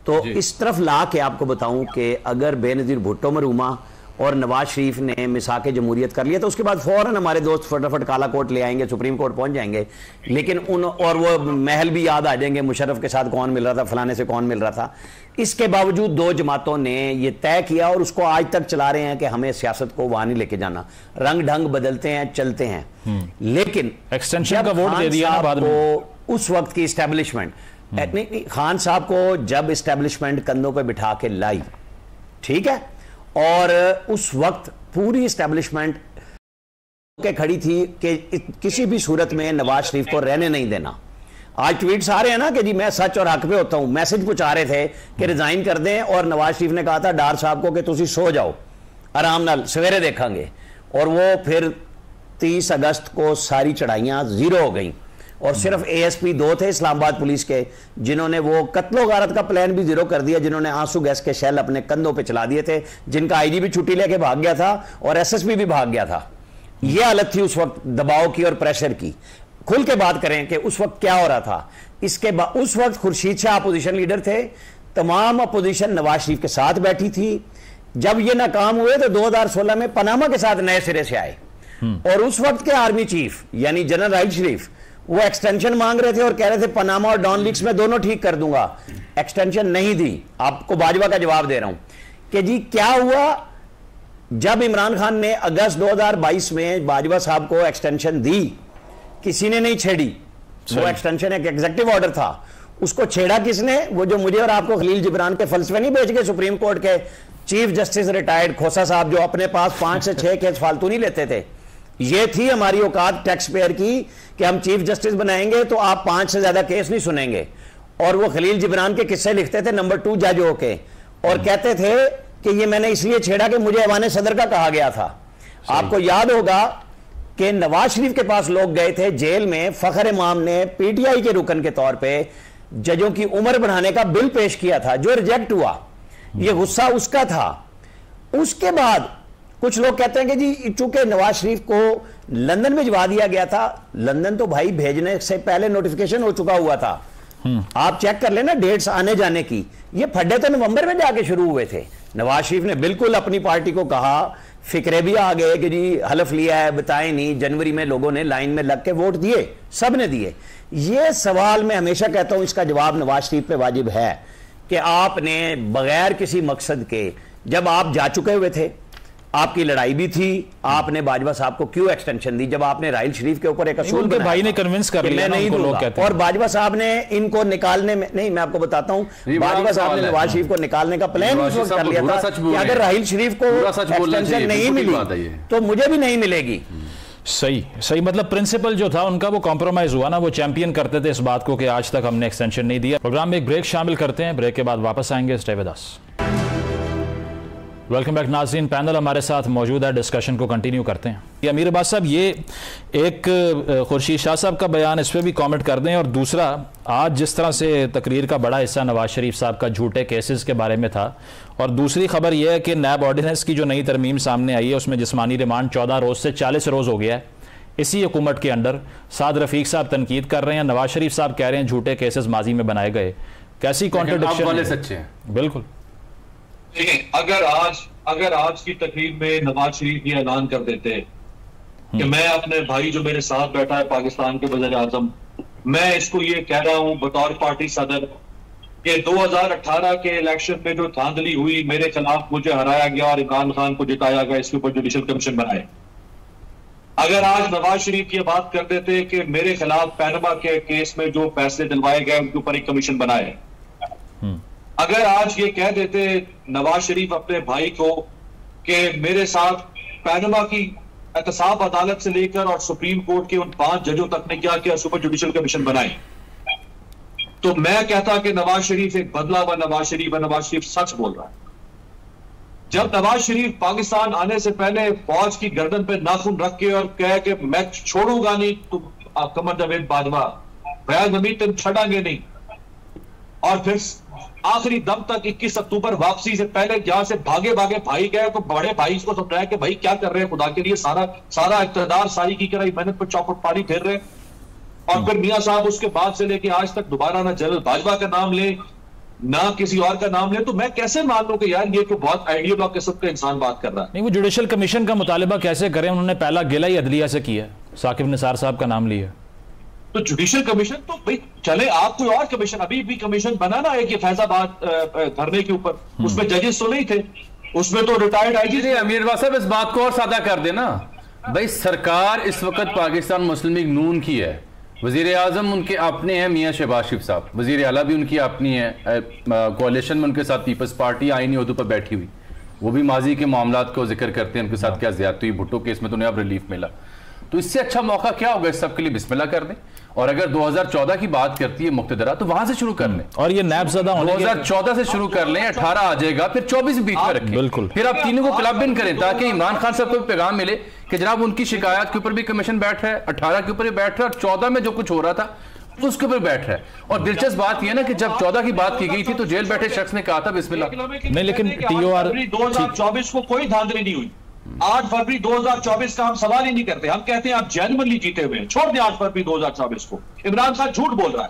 तो इस तरफ ला के आपको बताऊं कि अगर बेनज़ीर भुट्टो मरूमा और नवाज शरीफ ने मिसाक जमहूरियत कर लिया तो उसके बाद फौरन हमारे दोस्त फटाफट काला कोर्ट ले आएंगे, सुप्रीम कोर्ट पहुंच जाएंगे, लेकिन और वो महल भी याद आ जाएंगे, मुशर्रफ के साथ कौन मिल रहा था, फलाने से कौन मिल रहा था। इसके बावजूद दो जमातों ने ये तय किया और उसको आज तक चला रहे हैं कि हमें सियासत को वहां नहीं लेके जाना। रंग ढंग बदलते हैं, चलते हैं, लेकिन एक्सटेंशन का वोट दे दिया बाद में उस वक्त की इस्टेब्लिशमेंट, खान साहब को जब इस्टेब्लिशमेंट कंधों पे बिठा के लाई, ठीक है, और उस वक्त पूरी इस्टेब्लिशमेंट के खड़ी थी कि किसी भी सूरत में नवाज शरीफ को रहने नहीं देना। आज ट्वीट्स आ रहे हैं ना कि जी मैं सच और हक पे होता हूं, मैसेज पहुंचा रहे थे कि रिजाइन कर दें, और नवाज शरीफ ने कहा था डार साहब को कि तुसी सो जाओ आराम नाल, सवेरे देखेंगे, और वो फिर 30 अगस्त को सारी चढ़ाइयां जीरो हो गई, और सिर्फ ASP 2 थे इस्लामाबाद पुलिस के जिन्होंने वो कत्लो गारत का प्लान भी जीरो कर दिया, जिन्होंने आंसू गैस के शेल अपने कंधों पे चला दिए थे, जिनका IG भी छुट्टी लेके भाग गया था और SSP भी भाग गया था। ये हालत थी उस वक्त दबाव की और प्रेशर की। खुल के बात करें कि उस वक्त क्या हो रहा था। इसके बाद उस वक्त खुर्शीद शाह अपोजिशन लीडर थे, तमाम अपोजिशन नवाज शरीफ के साथ बैठी थी। जब ये नाकाम हुए तो 2016 में पनामा के साथ नए सिरे से आए, और उस वक्त के आर्मी चीफ यानी जनरल राहिल शरीफ वो एक्सटेंशन मांग रहे थे और कह रहे थे पनामा और डॉन लीक्स में दोनों ठीक कर दूंगा। एक्सटेंशन नहीं दी। आपको बाजवा का जवाब दे रहा हूं कि जी क्या हुआ, जब इमरान खान ने अगस्त 2022 में बाजवा साहब को एक्सटेंशन दी, किसी ने नहीं छेड़ी। वो एक्सटेंशन एक एग्जीक्यूटिव ऑर्डर था, उसको छेड़ा किसने? वो जो मुझे और आपको खलील जिब्रान के फलसफे नहीं बेच गए सुप्रीम कोर्ट के चीफ जस्टिस रिटायर्ड खोसा साहब, जो अपने पास 5 से 6 केस फालतू नहीं लेते थे। ये थी हमारी औकात टैक्स पेयर की कि हम चीफ जस्टिस बनाएंगे तो आप 5 से ज्यादा केस नहीं सुनेंगे। और वो खलील जिब्रान के किस्से लिखते थे नंबर 2 जज होके, और कहते थे कि ये मैंने इसलिए छेड़ा कि मुझे ऐवान सदर का कहा गया था। आपको याद होगा कि नवाज शरीफ के पास लोग गए थे जेल में, फखर इमाम ने PTI के रुकन के तौर पे जजों की उम्र बढ़ाने का बिल पेश किया था जो रिजेक्ट हुआ। ये गुस्सा उसका था। उसके बाद कुछ लोग कहते हैं कि जी चूंकि नवाज शरीफ को लंदन भिजवा दिया गया था, लंदन तो भाई भेजने से पहले नोटिफिकेशन हो चुका हुआ था। आप चेक कर लेना डेट्स आने जाने की। ये फड्डे तो नवंबर में जाके शुरू हुए थे। नवाज शरीफ ने बिल्कुल अपनी पार्टी को कहा, फिक्रे भी आ गए कि जी हलफ लिया है, बताए नहीं। जनवरी में लोगों ने लाइन में लग के वोट दिए, सब ने दिए। ये सवाल मैं हमेशा कहता हूं, इसका जवाब नवाज शरीफ पे वाजिब है कि आपने बगैर किसी मकसद के, जब आप जा चुके हुए थे, आपकी लड़ाई भी थी, आपने बाजवा साहब को क्यों एक्सटेंशन दी? जब आपने राहिल शरीफ के ऊपर एक असूल बनाया, भाई ने कन्विंस कर लिया नहीं दूंगा, और बाजवा साहब ने इनको निकालने में, नहीं मैं आपको बताता हूं, बाजवा साहब ने नवाज शरीफ को निकालने का प्लान उस वक्त कर लिया था कि अगर राहिल शरीफ को एक्सटेंशन नहीं मिली तो मुझे भी नहीं मिलेगी। सही मतलब प्रिंसिपल जो था उनका वो कॉम्प्रोमाइज हुआ ना। वो चैंपियन करते थे इस बात को कि आज तक हमने एक्सटेंशन नहीं दिया। प्रोग्राम में एक ब्रेक शामिल करते हैं, ब्रेक के बाद वापस आएंगे। Stay with us. Welcome back नाज़रीन, पैनल हमारे साथ मौजूद है, डिस्कशन को कंटिन्यू करते हैं। अमीर अब्बास साहब, ये एक खुर्शीद शाह साहब का बयान, इस पर भी कमेंट कर दें, और दूसरा आज जिस तरह से तकरीर का बड़ा हिस्सा नवाज शरीफ साहब का झूठे केसेस के बारे में था, और दूसरी खबर यह है कि नैब ऑर्डिनेंस की जो नई तरमीम सामने आई है उसमें जिस्मानी रिमांड 14 रोज़ से 40 रोज़ हो गया है इसी हुकूमत के अंडर। साद रफीक साहब तनकीद कर रहे हैं, नवाज शरीफ साहब कह रहे हैं झूठे केसेस माजी में बनाए गए। कैसी कॉन्ट्रडिक्शन वाले सच्चे हैं? बिल्कुल। देखिए, अगर आज की तकरीर में नवाज शरीफ ये ऐलान कर देते कि मैं अपने भाई जो मेरे साथ बैठा है पाकिस्तान के वज़ीर आज़म, मैं इसको ये कह रहा हूं बतौर पार्टी सदर कि 2018 के इलेक्शन में जो धांधली हुई, मेरे खिलाफ मुझे हराया गया और इमरान खान को जिताया गया, इसके ऊपर जुडिशल कमीशन बनाए। अगर आज नवाज शरीफ ये बात कर देते कि मेरे खिलाफ पैनमा के केस में जो फैसले दिलवाए गए उनके ऊपर एक कमीशन बनाए, अगर आज ये कह देते नवाज शरीफ अपने भाई को कि मेरे साथ पैनमा की एहतसाब अदालत से लेकर और सुप्रीम कोर्ट के उन 5 जजों तक ने क्या किया, सुपर जुडिशल कमीशन बनाए, तो मैं कहता कि नवाज शरीफ एक बदला हुआ नवाज शरीफ सच बोल रहा है। जब नवाज शरीफ पाकिस्तान आने से पहले फौज की गर्दन पे नाखून रख के और कह के मैं छोड़ूंगा नहीं तुम कमर जवेद बाजवा, फयाज हमीद तुम छड़ांगे नहीं, और फिर आखिरी दम तक 21 अक्टूबर वापसी से पहले जहां से भागे भाई गए तो बड़े भाई इसको समझाया कि भाई क्या कर रहे हैं, खुदा के लिए सारा इक़्तिदार सारी की कराई मेहनत पर चौपट पानी फेर रहे हैं। और फिर मियां साहब उसके बाद से लेके आज तक दोबारा ना जनरल बाजवा का नाम ले ना किसी और का नाम ले, तो मैं कैसे मान लूं कि यार ये तो बहुत आइडियोलॉग किस्म का इंसान बात कर रहा है। नहीं, वो जुडिशल कमीशन का मुतालिबा कैसे करें? उन्होंने पहला गिला ही अदलिया से किया, साकिब निसार साहब का नाम लिया। तो जुडिशल कमीशन तो भाई चले, आप कोई और कमीशन, अभी भी कमीशन बना ना एक ये फैजाबाद धरने के ऊपर, उसमें जजेस तो नहीं थे, उसमें तो रिटायर्ड आईजी। अमीर साहब इस बात को और सादा कर देना, भाई सरकार इस वक्त पाकिस्तान मुस्लिम लीग नून की है, वजीर आजम उनके अपने हैं मियां शहबाज शरीफ साहब, वजीर आला भी उनकी अपनी है, कोalition में उनके साथ पीपल्स पार्टी आईनी ओहदे पर बैठी हुई, वो भी माजी के मामलात को जिक्र करते हैं, उनके साथ क्या ज्यादती हुई, भुट्टो केस में तो उन्हें अब रिलीफ मिला। तो इससे अच्छा मौका क्या होगा इस सब के लिए? बिस्मिल्लाह कर दें। और अगर 2014 की बात करती है मुक्तदरा तो वहां से शुरू कर लें, और ये नैबज़दा 2014 से शुरू कर लें, 18 आ जाएगा, फिर 24 बीच में रखें, बिल्कुल। फिर आप तीनों को क्लब इन करें ताकि इमरान खान साहब को भी पैगाम मिले कि जनाब उनकी शिकायत के ऊपर भी कमीशन बैठ रहा है, 18 के ऊपर भी बैठ रहा है, और 14 में जो कुछ हो रहा था उसके ऊपर बैठ रहा है। और दिलचस्प बात यह ना कि जब 14 की बात की गई थी तो जेल बैठे शख्स ने कहा था बिस्मिल्लाह नहीं, लेकिन TOR 2024 को कोई धांधली नहीं हुई। 8 फरवरी 2024 का हम सवाल ही नहीं करते, हम कहते हैं आप जेन्युइनली जीते हुए हैं, छोड़ दें 8 फरवरी 2024 को। इमरान खान झूठ बोल रहा है,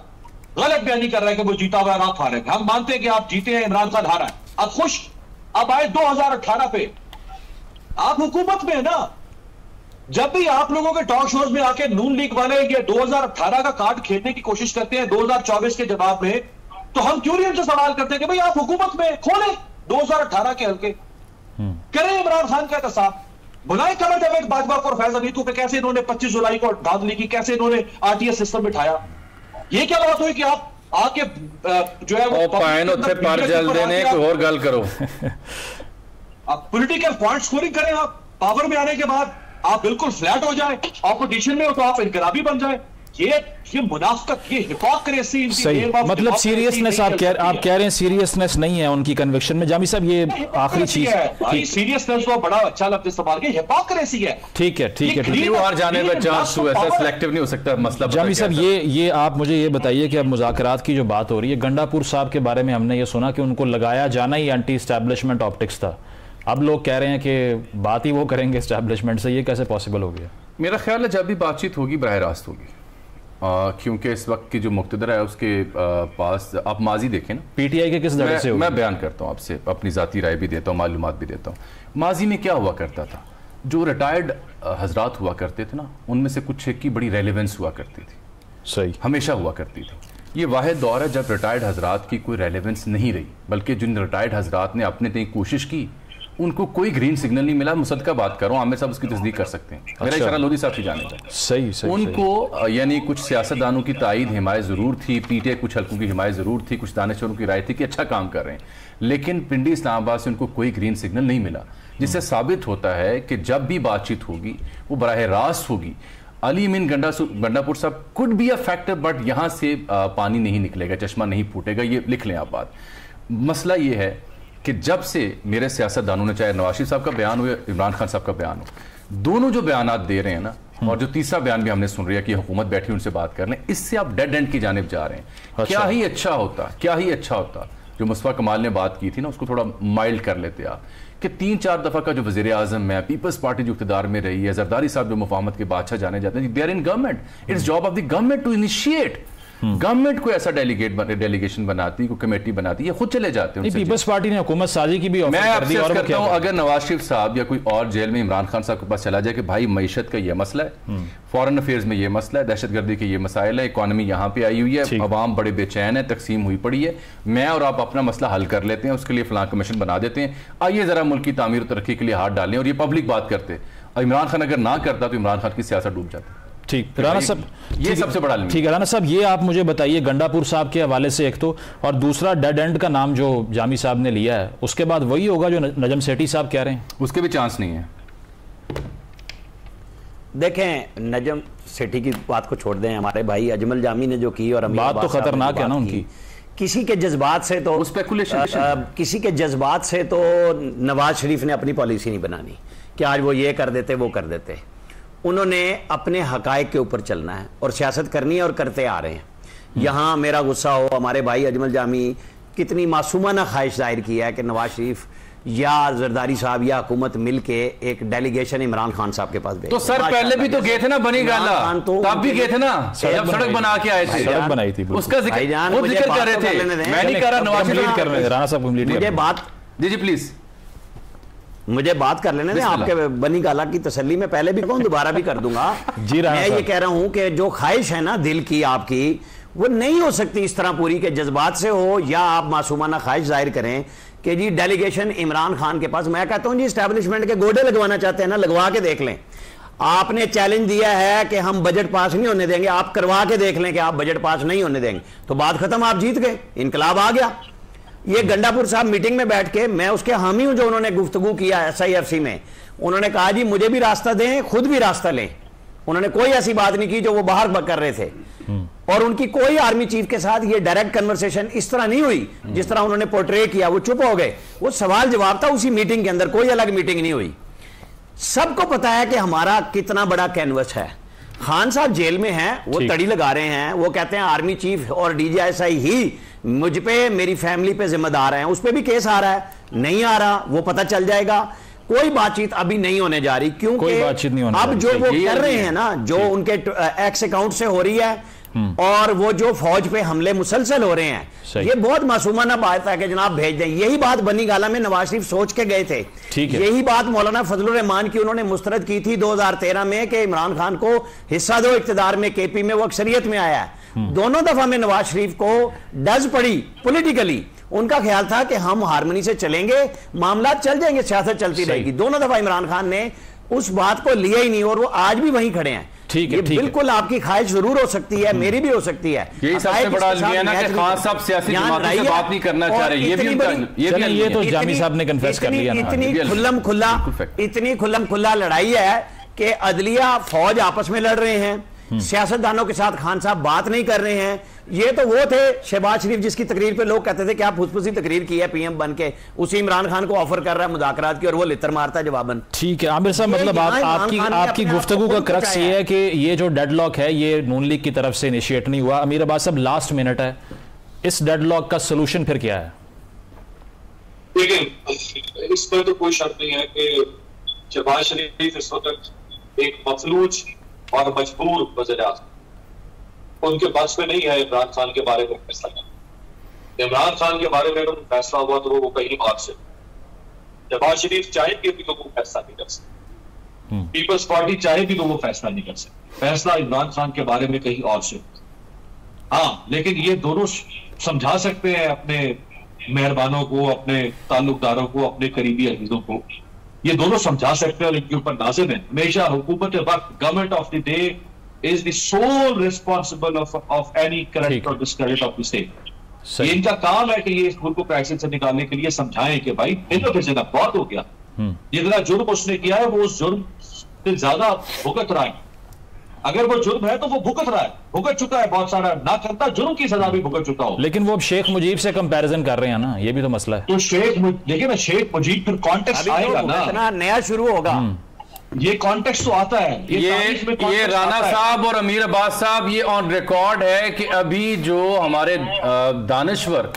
गलत बयानी कर रहा है कि वो जीता हुआ है, आप हारे। हम मानते हैं कि आप जीते हैं, इमरान खान हारा है, आप खुश। अब आए 2018 पे, आप हुकूमत में है ना, जब भी आप लोगों के टॉक शोज में आके नून लीग वाले ये 2018 का कार्ड खेलने की कोशिश करते हैं 2024 के जवाब में, तो हम क्यों नहीं उनसे सवाल करते कि भाई आप हुकूमत में खोले 2018 के हल्के, करें इमरान खान का एहतसाब, बुलाए कमर जावेद बाजवा और फैज हमीद को, कैसे इन्होंने 25 जुलाई को धांधली की, कैसे इन्होंने आरटीएस सिस्टम बिठाया। ये क्या बात हुई कि आप आके जो है वो पर जल देने कोई और गल करो, आप पॉलिटिकल पॉइंट स्कोरिंग करें, आप पावर में आने के बाद आप बिल्कुल फ्लैट हो जाए, ऑपोजिशन में हो तो आप इनकलाबी बन जाए। ये मुनाफिकत, ये हिपोक्रेसी, सही मतलब सीरियसनेस आप कह रहे हैं सीरियसनेस नहीं है उनकी कन्विक्शन में। जामी साहब ये आखिरी चीज है, सीरियसनेस को बड़ा अच्छा लफ्ज़ इस्तेमाल किया, हिपोक्रेसी है। ठीक है और जाने में चांस ऐसा सिलेक्टिव नहीं हो सकता मसला। जामी साहब ये आप मुझे ये बताइए कि अब मुज़ाकरात की जो बात हो रही है, गंडापुर साहब के बारे में हमने ये सुना कि उनको लगाया जाना ही एंटी एस्टैब्लिशमेंट ऑप्टिक्स था, अब लोग कह रहे हैं कि बात ही वो करेंगे एस्टैब्लिशमेंट से, ये कैसे पॉसिबल हो गया? मेरा ख्याल है जब भी बातचीत होगी बराह रास्त होगी, क्योंकि इस वक्त की जो मुक्तदर है उसके पास आप माजी देखें ना, पीटीआई के किस जगह से होगी? मैं बयान करता हूँ आपसे, अपनी ज़ाती राय भी देता हूँ, मालूमात भी देता हूँ। माजी में क्या हुआ करता था, जो रिटायर्ड हजरात हुआ करते थे ना, उनमें से कुछ की बड़ी रेलिवेंस हुआ करती थी, सही हमेशा हुआ करती थी। ये वाहिद दौर है जब रिटायर्ड हजरात की कोई रेलिवेंस नहीं रही, बल्कि जिन रिटायर्ड हजरात ने अपने तय कोशिश की उनको कोई ग्रीन सिग्नल नहीं मिला। मुसद्दका बात करो, आमिर साहब उसकी तस्दीक कर सकते हैं, मेरा इशारा लोधी साहब से जाने का। सही उनको यानी कुछ सियासतदानों की तायद हिमायत जरूर थी, पीटीआई कुछ हल्कों की हिमायत जरूर थी, कुछ दानिशवरों की राय थी कि अच्छा काम कर रहे हैं, लेकिन पिंडी इस्लामाबाद से उनको कोई ग्रीन सिग्नल नहीं मिला, जिससे साबित होता है कि जब भी बातचीत होगी वो बराह रास्त होगी। अली मीन गंडापुर साहब could be a factor, but यहाँ से पानी नहीं निकलेगा, चश्मा नहीं फूटेगा, ये लिख लें आप बात। मसला ये है कि जब से मेरे सियासतदानों ने, चाहे नवाज शरीफ साहब का बयान हो या इमरान खान साहब का बयान हो, दोनों जो बयान दे रहे हैं ना, और जो तीसरा बयान भी हमने सुन रही है कि हुकूमत बैठी उनसे बात कर लें, इससे आप डेड एंड की जानिब जा रहे हैं। अच्छा। क्या ही अच्छा होता जो मुस्तफा कमाल ने बात की थी ना, उसको थोड़ा माइल्ड कर लेते आप, कि 3-4 दफा का जो वज़ीर आज़म है, पीपल्स पार्टी जो इक़्तिदार में रही है, जरदारी साहब जो मुफाहमत के बादशाह जाने जाते हैं, they are in government, it's job of the government to initiate. Government को ऐसा डेलीगेशन बनाती, कोई कमेटी बनाती, ये खुद चले जाते हैं। पीपल्स पार्टी ने हुकूमत साजी की भी ऑफर कर दी। और कहता हूं अगर नवाज शरीफ साहब या कोई और जेल में इमरान खान साहब के पास चला जाए कि भाई मईशत का ये मसला है, फॉरेन अफेयर्स में ये मसला है, दहशतगर्दी के ये मसाइल है, इकॉनमी यहाँ पे आई हुई है, अवाम बड़े बेचैन है, तकसीम हुई पड़ी है, मैं और आप अपना मसला हल कर लेते हैं, उसके लिए फलां कमीशन बना देते हैं, आइए जरा मुल्क की तामीर और तरक्की के लिए हाथ डालें, और ये पब्लिक बात करते। और इमरान खान अगर ना करता तो इमरान खान की सियासत डूब जाती। ठीक राना साहब, ये सबसे बड़ा ठीक है राना साहब, ये आप मुझे बताइए गंडापुर साहब के हवाले से एक तो, और दूसरा डेड एंड का नाम जो जामी साहब ने लिया है, उसके बाद वही होगा जो नजम सेठी साहब कह रहे हैं? उसके भी चांस नहीं है। देखें, नजम सेठी की बात को छोड़ दें, हमारे भाई अजमल जामी ने जो की, और बात तो खतरनाक है ना उनकी, किसी के जज्बात से तो किसी के जज्बात से तो नवाज शरीफ ने अपनी पॉलिसी नहीं बनानी कि आज वो ये कर देते वो कर देते। उन्होंने अपने हकायक के ऊपर चलना है और सियासत करनी है, और करते आ रहे हैं। यहाँ मेरा गुस्सा हो, हमारे भाई अजमल जामी कितनी मासूमाना ख्वाहिश जाहिर किया है कि नवाज शरीफ या जरदारी साहब या हुकूमत मिलके एक डेलीगेशन इमरान खान साहब के पास भेजे। तो सर पहले भी तो गए थे ना बनी गाला, तब भी गए थे ना, सड़क बना के आए थे, सड़क बनाई थी, उसका जिक्र कर रहे थे। मैं नहीं कर रहा, नवाज शरीफ कर रहे हैं। राना साहब मुझे बात जी प्लीज मुझे बात कर लेने दें। आपके बनी गाला की तसल्ली में पहले भी कहूं, दोबारा भी कर दूंगा। मैं ये कह रहा हूं कि जो ख्वाहिश है ना दिल की आपकी, वो नहीं हो सकती इस तरह पूरी के जज्बात से हो, या आप मासूमाना ख्वाहिश जाहिर करें कि जी डेलीगेशन इमरान खान के पास। मैं कहता हूं जी एस्टैब्लिशमेंट के गोडे लगवाना चाहते हैं ना, लगवा के देख लें। आपने चैलेंज दिया है कि हम बजट पास नहीं होने देंगे, आप करवा के देख लें कि आप बजट पास नहीं होने देंगे, तो बात खत्म, आप जीत गए, इनकलाब आ गया। ये गंडापुर साहब मीटिंग में बैठ के, मैं उसके हामी हूं जो उन्होंने गुफ्तगू किया SIFC में, उन्होंने कहा जी मुझे भी रास्ता दें, खुद भी रास्ता लें। उन्होंने कोई ऐसी बात नहीं की जो वो बाहर कर रहे थे, और उनकी कोई आर्मी चीफ के साथ ये डायरेक्ट कन्वर्सेशन इस तरह नहीं हुई जिस तरह उन्होंने पोर्ट्रे किया। वो चुप हो गए, वो सवाल जवाब था उसी मीटिंग के अंदर, कोई अलग मीटिंग नहीं हुई। सबको पता है कि हमारा कितना बड़ा कैनवस है। खान साहब जेल में हैं, वो तड़ी लगा रहे हैं, वो कहते हैं आर्मी चीफ और DGSI ही मुझ पे, मेरी फैमिली पे जिम्मेदार हैं। उस पे भी केस आ रहा है, नहीं आ रहा, वो पता चल जाएगा। कोई बातचीत अभी नहीं होने जा रही, क्योंकि अब जो वो कर रहे हैं ना, जो उनके एक्स अकाउंट से हो रही है, और वो जो फौज पे हमले मुसलसल हो रहे हैं, ये बहुत मासूमाना बात है कि जनाब भेज दें। यही बात बनी गाला में नवाज शरीफ सोच के गए थे। यही बात मौलाना फजलुर रहमान की उन्होंने मुस्तरद की थी 2013 में कि इमरान खान को हिस्सा दो इख्तिदार में, KP में वो अक्सरियत में आया है। दोनों दफा में नवाज शरीफ को डज पड़ी पॉलिटिकली। उनका ख्याल था कि हम हारमोनी से चलेंगे, मामला चल जाएंगे, सियासत चलती रहेगी। दोनों दफा इमरान खान ने उस बात को लिया ही नहीं, और वो आज भी वहीं खड़े हैं। ठीक है, बिल्कुल आपकी ख्वाहिश जरूर हो सकती है, मेरी भी हो सकती है। यही सबसे बड़ा अलमिया ना कि खान साहब सियासी जमातों से बात नहीं करना चाह रहे। ये तो जामी साहब ने कन्फेस कर लिया। इतनी खुल्लम खुल्ला लड़ाई है कि अदलिया फौज आपस में लड़ रहे हैं, सियासतदानों के साथ खान साहब बात नहीं कर रहे हैं। ये तो वो थे शहबाज शरीफ जिसकी तकरीर पे लोग कहते थे कि आप फुसफुसी तकरीर की है PM बन के, उसी इमरान खान को ऑफर कर रहा है मुज़ाकरात की, और वो लितर मारता है जवाबन। ठीक है आमिर साहब, मतलब आपकी गुफ्तगू का क्रक्स ये है कि ये जो डेडलॉक है ये नून लीग की तरफ से इनिशिएट नहीं हुआ। अमीर अब्बास साहब, लास्ट मिनट है, इस डेडलॉक का सोल्यूशन फिर क्या है? देखिए, इस पर तो कोई शक नहीं है कि शहबाज शरीफ इस वक्त एक मफलूज और मजबूर वज़ीर-ए-आज़म, उनके पास में नहीं है इमरान खान के बारे में फैसला करना। इमरान खान के बारे में अगर फैसला हुआ तो वो कहीं और से, शहबाज शरीफ चाहेंगे भी तो वो फैसला नहीं कर सकते, पीपल्स पार्टी चाहेगी तो वो फैसला नहीं कर सकते। फैसला इमरान खान के बारे में कहीं और से। हाँ, लेकिन ये दोनों समझा सकते हैं अपने मेहरबानों को, अपने ताल्लुकदारों को, अपने करीबी अजीजों को, ये दोनों समझा सकते हैं और इनके ऊपर नाज़िम है। हमेशा हुकूमत वक्त, government of the day is the sole responsible of any correct और डिसकरेक्ट ऑफ द स्टेट। ये इनका काम है कि ये इस मुल्क को क्राइसिस से निकालने के लिए समझाएं कि भाई इनको फिर ज्यादा बहुत हो गया, जितना जुर्म उसने किया है वो उस जुर्म से ज्यादा भुगत रहा है। अगर वो जुर्म है तो वो भुगत रहा है, भुगत चुका है बहुत सारा, ना करता जुर्म की सजा भी भुगत चुका हो। लेकिन वो अब शेख मुजीब से कंपैरिजन कर रहे हैं ना, ये भी तो मसला है। तो देखिए ना, शेख मुजीब फिर कॉन्टेक्स्ट आएगा ना, नया शुरू होगा। ये कॉन्टेक्स्ट तो आता है, ये राना साहब और अमीर अब्बास साहब, ये ऑन रिकॉर्ड है कि अभी जो हमारे दानिश्वर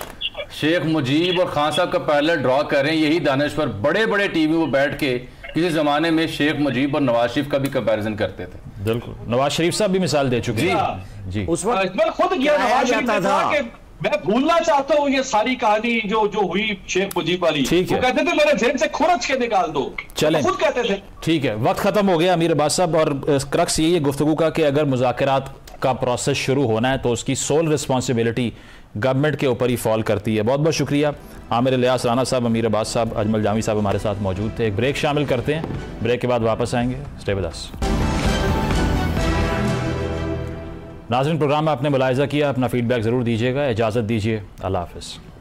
शेख मुजीब और खान साहब का पैरेलल ड्रॉ कर रहे हैं, यही दानिश्वर बड़े बड़े टीवी पर बैठ के किसी जमाने में शेख मुजीब और नवाज शरीफ का भी कंपैरिजन करते थे। बिल्कुल, नवाज शरीफ साहब भी मिसाल दे चुके हैं जी। उस वक्त खुद गया नवाज शरीफ ने कहा कि मैं भूलना चाहता हूँ ये सारी कहानी जो हुई शेख मुजीब वाली। ठीक है, वो कहते थे मेरे जेल से खुरच के निकाल दो, चलें, खुद कहते थे। ठीक है, वक्त खत्म हो गया अमीर अब्बास साहब, और क्रक्स यही है गुफ्तगू का कि अगर मुज़ाकरात का प्रोसेस शुरू होना है तो उसकी सोल रिस्पॉन्सिबिलिटी गवर्नमेंट के ऊपर ही फॉल करती है। बहुत बहुत शुक्रिया आमिर इलियास राना साहब, अमीर अब्बास साहब, अजमल जामी साहब हमारे साथ मौजूद थे। एक ब्रेक शामिल करते हैं, ब्रेक के बाद वापस आएंगे। Stay with us. नाज़रीन, प्रोग्राम में आपने मुलाहिज़ा किया, अपना फीडबैक ज़रूर दीजिएगा। इजाज़त दीजिए, अल्लाह हाफ़िज़।